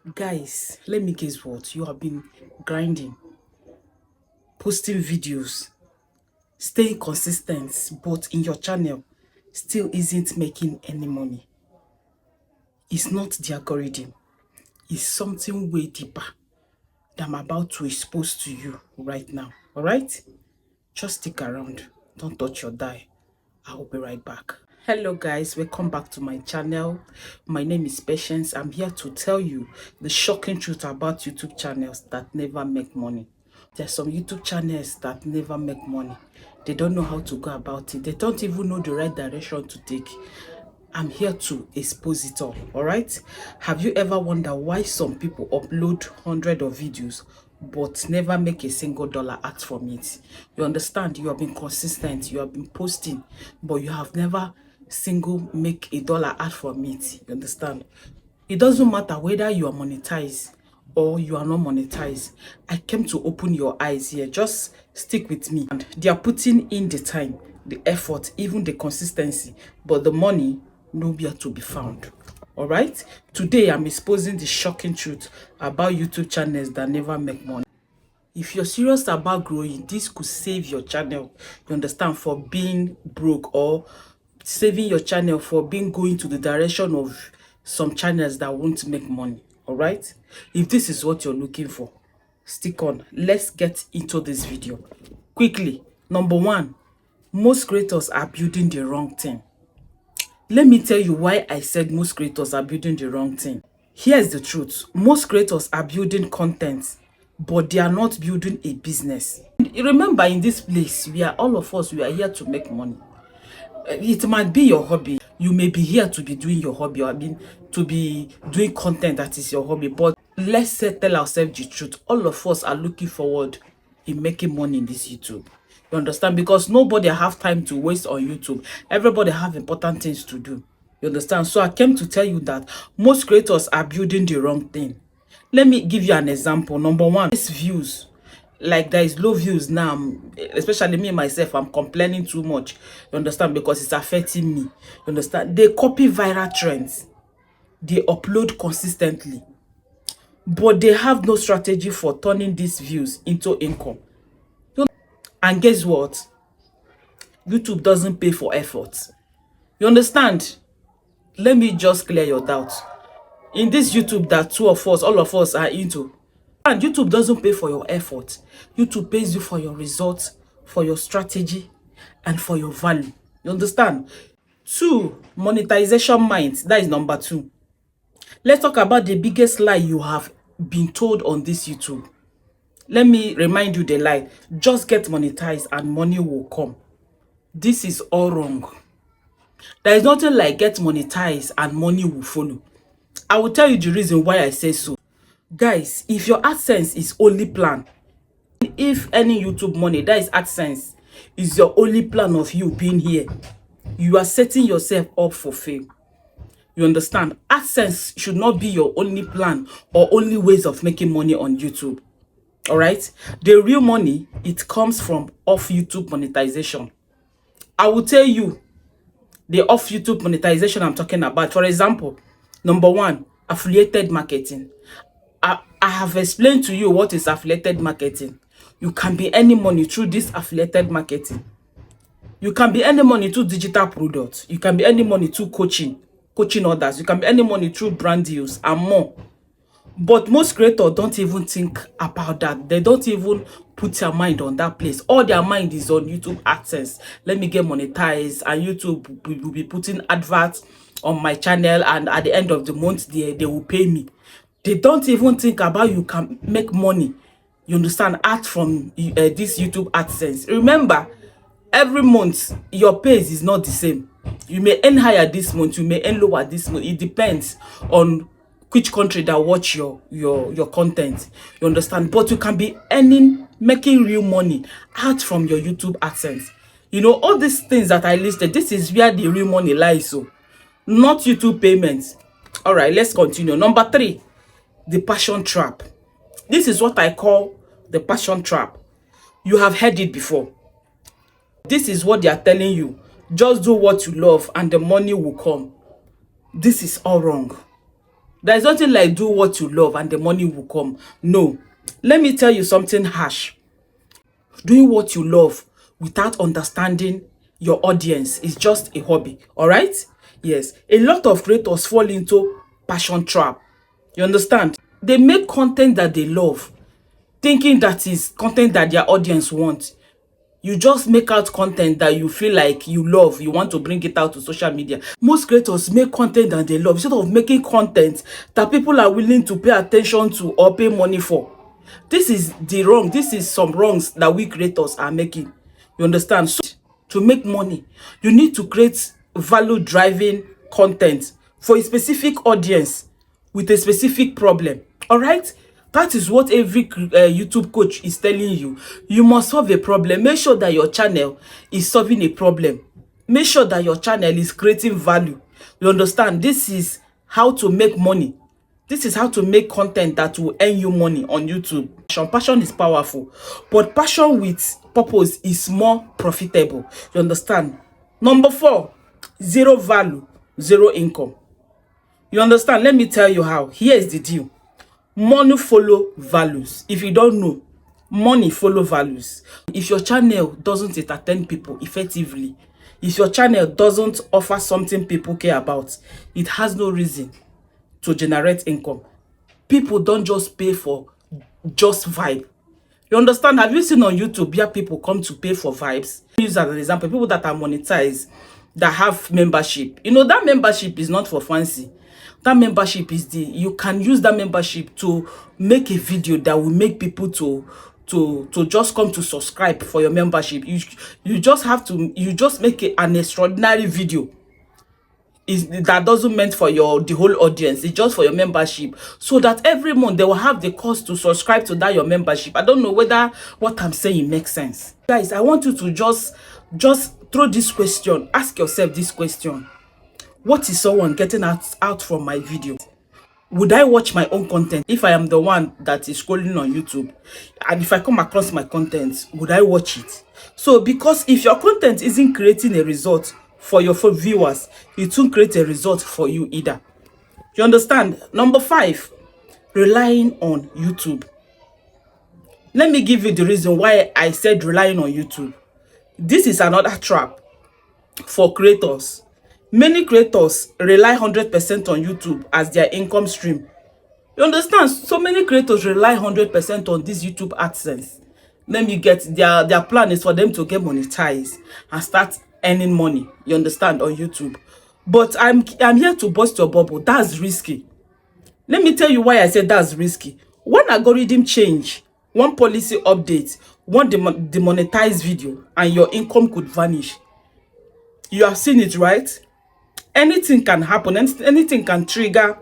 Guys, let me guess what you have been grinding, posting videos, staying consistent, but in your channel still isn't making any money. It's not the algorithm, it's something way deeper that I'm about to expose to you right now. All right? Just stick around. Don't touch your die. I will be right back. Hello guys, welcome back to my channel. My name is Patience. I'm here to tell you the shocking truth about YouTube channels that never make money. There's some YouTube channels that never make money. They don't know how to go about it. They don't even know the right direction to take. I'm here to expose it all right? Have you ever wondered why some people upload hundreds of videos but never make a single dollar out from it? You understand? You have been consistent, you have been posting, but you have never single make a dollar out from it. You understand? It doesn't matter whether you are monetized or you are not monetized. I came to open your eyes here. Just stick with me. And they are putting in the time, the effort, even the consistency, but the money nowhere to be found. All right? Today I'm exposing the shocking truth about YouTube channels that never make money. If you're serious about growing, this could save your channel, you understand, for being broke, or saving your channel for being going to the direction of some channels that won't make money. All right? If this is what you're looking for, stick on. Let's get into this video quickly. Number one, most creators are building the wrong thing. Let me tell you why I said most creators are building the wrong thing. Here's the truth. Most creators are building content, but they are not building a business. Remember, in this place, all of us, we are here to make money. It might be your hobby. You may be here to be doing your hobby, or to be doing content that is your hobby. But tell ourselves the truth. All of us are looking forward in making money in this YouTube. You understand? Because nobody have time to waste on YouTube. Everybody have important things to do. You understand? So I came to tell you that most creators are building the wrong thing. Let me give you an example. Number one, these views. Like, there is low views now, especially me myself. I'm complaining too much. You understand? Because it's affecting me. You understand? They copy viral trends. They upload consistently, but they have no strategy for turning these views into income. And guess what? YouTube doesn't pay for effort. You understand? Let me just clear your doubts. In this YouTube that all of us are into, and YouTube doesn't pay for your effort. YouTube pays you for your results, for your strategy, and for your value. You understand? Two, monetization minds. That is number two. Let's talk about the biggest lie you have been told on this YouTube. Let me remind you the lie. Just get monetized and money will come. This is all wrong. There is nothing like get monetized and money will follow. I will tell you the reason why I say so. Guys, if your AdSense is only plan, if any YouTube money, that is AdSense, is your only plan of you being here, you are setting yourself up for fail. You understand? AdSense should not be your only plan or only ways of making money on YouTube. All right? The real money, it comes from off YouTube monetization. I will tell you the off YouTube monetization I'm talking about. For example, number one, affiliated marketing. I have explained to you what is affiliated marketing. You can be earning money through this affiliated marketing. You can be earning money through digital products. You can be earning money through coaching others. You can be earning money through brand deals and more. But most creators don't even think about that. They don't even put their mind on that place. All their mind is on YouTube AdSense. Let me get monetized, and YouTube will be putting adverts on my channel, and at the end of the month they will pay me. They don't even think about you can make money, you understand, out from this YouTube AdSense. Remember, every month your pace is not the same. You may earn higher this month, you may earn lower this month. It depends on which country that watch your content. You understand? But you can be making real money out from your YouTube AdSense. You know, all these things that I listed, this is where the real money lies. So, not YouTube payments. All right, let's continue. Number three, the passion trap. This is what I call the passion trap. You have heard it before. This is what they are telling you. Just do what you love and the money will come. This is all wrong. There is nothing like do what you love and the money will come. No. Let me tell you something harsh. Doing what you love without understanding your audience is just a hobby. All right? Yes. A lot of creators fall into passion trap. You understand? They make content that they love, thinking that is content that their audience wants. You just make out content that you feel like you love, you want to bring it out to social media. Most creators make content that they love instead of making content that people are willing to pay attention to or pay money for. This is the wrong. This is some wrongs that we creators are making. You understand? So to make money, you need to create value driving content for a specific audience with a specific problem. All right? That is what every YouTube coach is telling you. You must solve a problem. Make sure that your channel is solving a problem. Make sure that your channel is creating value. You understand? This is how to make money. This is how to make content that will earn you money on YouTube. Passion is powerful, but passion with purpose is more profitable. You understand? Number 4, zero value, zero income. You understand? Let me tell you how. Here is the deal. Money follow values. If you don't know, money follow values. If your channel doesn't entertain people effectively, if your channel doesn't offer something people care about, it has no reason to generate income. People don't just pay for just vibe. You understand? Have you seen on YouTube where people come to pay for vibes? Use as an example, people that are monetized, that have membership. You know, that membership is not for fancy. That membership is you can use that membership to make a video that will make people to just come to subscribe for your membership. You just have to, you just make an extraordinary video that doesn't meant for the whole audience. It's just for your membership, so that every month they will have the cost to subscribe to that your membership. I don't know whether what I'm saying makes sense. Guys, I want you to just throw this question. Ask yourself this question: what is someone getting out from my video? Would I watch my own content if I am the one that is scrolling on YouTube? And if I come across my content, would I watch it? So, because if your content isn't creating a result for your viewers, it won't create a result for you either. You understand? Number 5, relying on YouTube. Let me give you the reason why I said relying on YouTube. This is another trap for creators. Many creators rely 100% on YouTube as their income stream. You understand? So many creators rely 100% on this YouTube AdSense. Let me get their plan is for them to get monetized and start earning money. You understand? On YouTube. But I'm here to burst your bubble. That's risky. Let me tell you why I said that's risky. One algorithm change, one policy update, one demonetized video, and your income could vanish. You have seen it, right? Anything can happen. Anything can trigger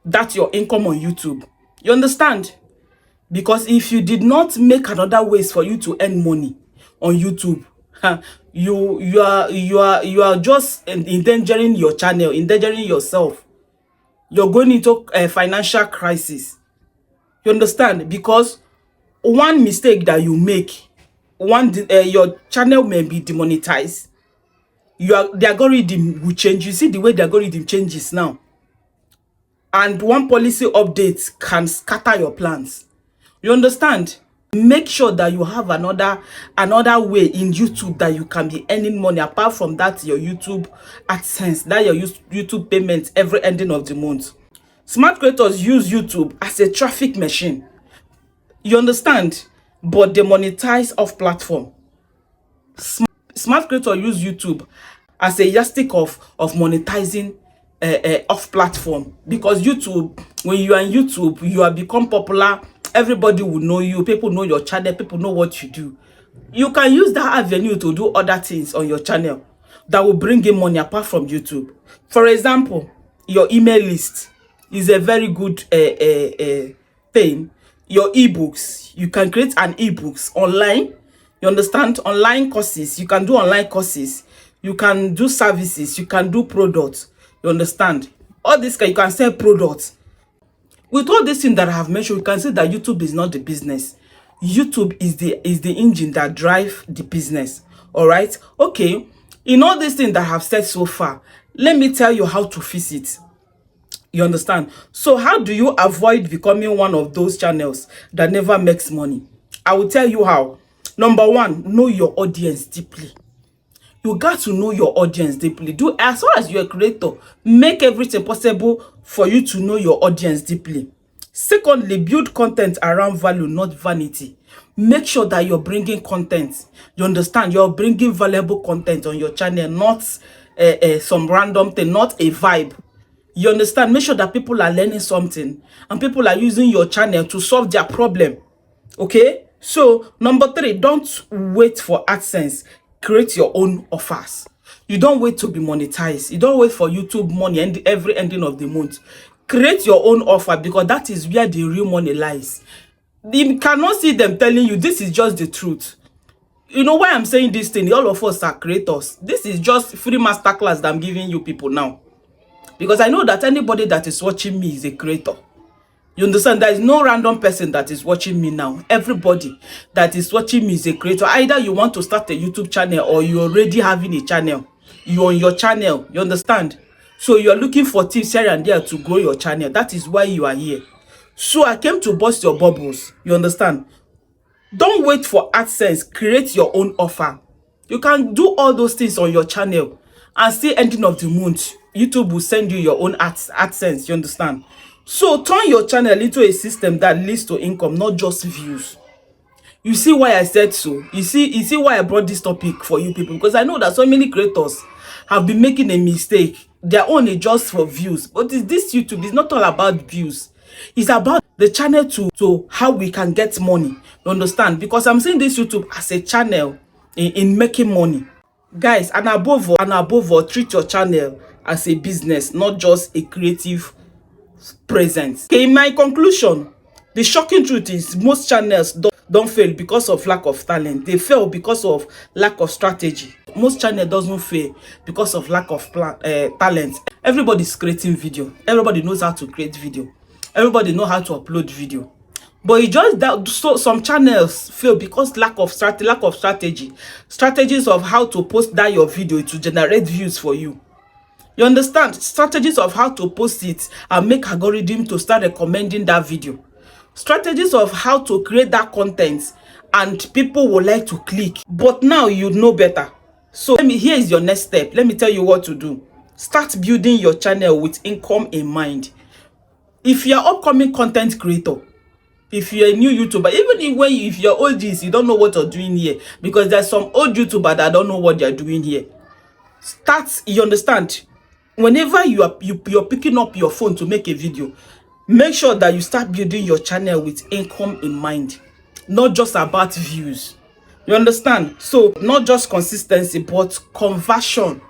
that your income on YouTube. You understand? Because if you did not make another ways for you to earn money on YouTube, you are just endangering your channel, endangering yourself. You're going into a financial crisis. You understand? Because one mistake that you make, your channel may be demonetized. The algorithm will change. You see the way the algorithm changes now. And one policy update can scatter your plans. You understand? Make sure that you have another way in YouTube that you can be earning money apart from that your YouTube AdSense, that your YouTube payment every ending of the month. Smart creators use YouTube as a traffic machine. You understand? But they monetize off platform. Smart creators use YouTube as a yardstick of monetizing off platform, because YouTube, when you are on YouTube, you have become popular. Everybody will know you. People know your channel. People know what you do. You can use that avenue to do other things on your channel that will bring in money apart from YouTube. For example, your email list is a very good thing. Your ebooks, you can create an ebooks online. You understand? Online courses. You can do online courses. You can do services. You can do products. You understand? All this, you can sell products. With all these things that I have mentioned, you can see that YouTube is not the business. YouTube is the engine that drives the business. All right? Okay. In all these things that I have said so far, let me tell you how to fix it. You understand? So how do you avoid becoming one of those channels that never makes money? I will tell you how. Number one, know your audience deeply. You got to know your audience deeply. Do, as far as you're a creator, make everything possible for you to know your audience deeply. Secondly, build content around value, not vanity. Make sure that you're bringing content. You understand? You're bringing valuable content on your channel, not some random thing, not a vibe. You understand? Make sure that people are learning something and people are using your channel to solve their problem. Okay? So, number three, don't wait for AdSense. Create your own offers. You don't wait to be monetized. You don't wait for YouTube money and every ending of the month. Create your own offer, because that is where the real money lies. You cannot see them telling you this is just the truth. You know why I'm saying this thing? All of us are creators. This is just free masterclass that I'm giving you people now. Because I know that anybody that is watching me is a creator. You understand? There is no random person that is watching me now. Everybody that is watching me is a creator. Either you want to start a YouTube channel or you're already having a channel. You're on your channel. You understand? So you're looking for tips here and there to grow your channel. That is why you are here. So I came to burst your bubbles. You understand? Don't wait for AdSense. Create your own offer. You can do all those things on your channel, and still ending of the month, YouTube will send you your own AdSense. You understand? So turn your channel into a system that leads to income, not just views. You see why I said so? You see why I brought this topic for you people? Because I know that so many creators have been making a mistake. They're only just for views. But this YouTube is not all about views. It's about the channel to how we can get money. You understand? Because I'm seeing this YouTube as a channel in making money. Guys, and above all, treat your channel as a business, not just a creative presence. Okay, in my conclusion, the shocking truth is most channels don't fail because of lack of talent. They fail because of lack of strategy. Most channel doesn't fail because of lack of talent. Everybody's creating video. Everybody knows how to create video. Everybody knows how to upload video. But it just that, so some channels fail because lack of strategy. Strategies of how to post that your video to generate views for you. You understand? Strategies of how to post it and make algorithm to start recommending that video. Strategies of how to create that content and people will like to click. But now you know better. So here is your next step. Let me tell you what to do. Start building your channel with income in mind. If you're an upcoming content creator, if you're a new YouTuber, even if you're oldies, you don't know what you're doing here, because there's some old YouTuber that don't know what they're doing here. Start, you understand? Whenever you're picking up your phone to make a video, make sure that you start building your channel with income in mind, not just about views. You understand? So not just consistency, but conversion.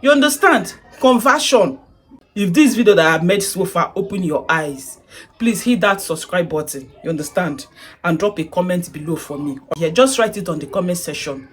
You understand? Conversion. If this video that I've made so far open your eyes, please hit that subscribe button. You understand? And drop a comment below for me. Yeah, just write it on the comment section.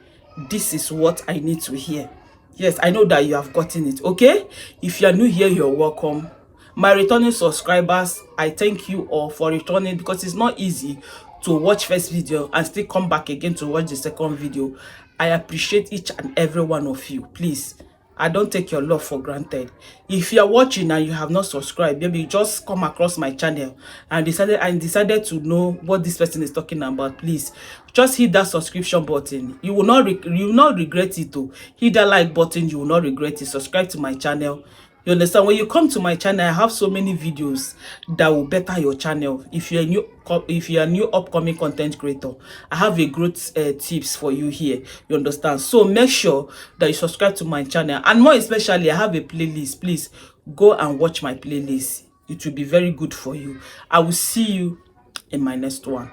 This is what I need to hear. Yes, I know that you have gotten it. Okay? If you are new here, you're welcome. My returning subscribers, I thank you all for returning, because it's not easy to watch first video and still come back again to watch the second video. I appreciate each and every one of you. Please, I don't take your love for granted. If you are watching and you have not subscribed, maybe you just come across my channel and decided to know what this person is talking about, please just hit that subscription button. You will not regret it. Too. Hit that like button. You will not regret it. Subscribe to my channel. You understand? When you come to my channel, I have so many videos that will better your channel. If you're a new upcoming content creator, I have a growth tips for you here. You understand? So make sure that you subscribe to my channel, and more especially, I have a playlist. Please go and watch my playlist. It will be very good for you. I will see you in my next one.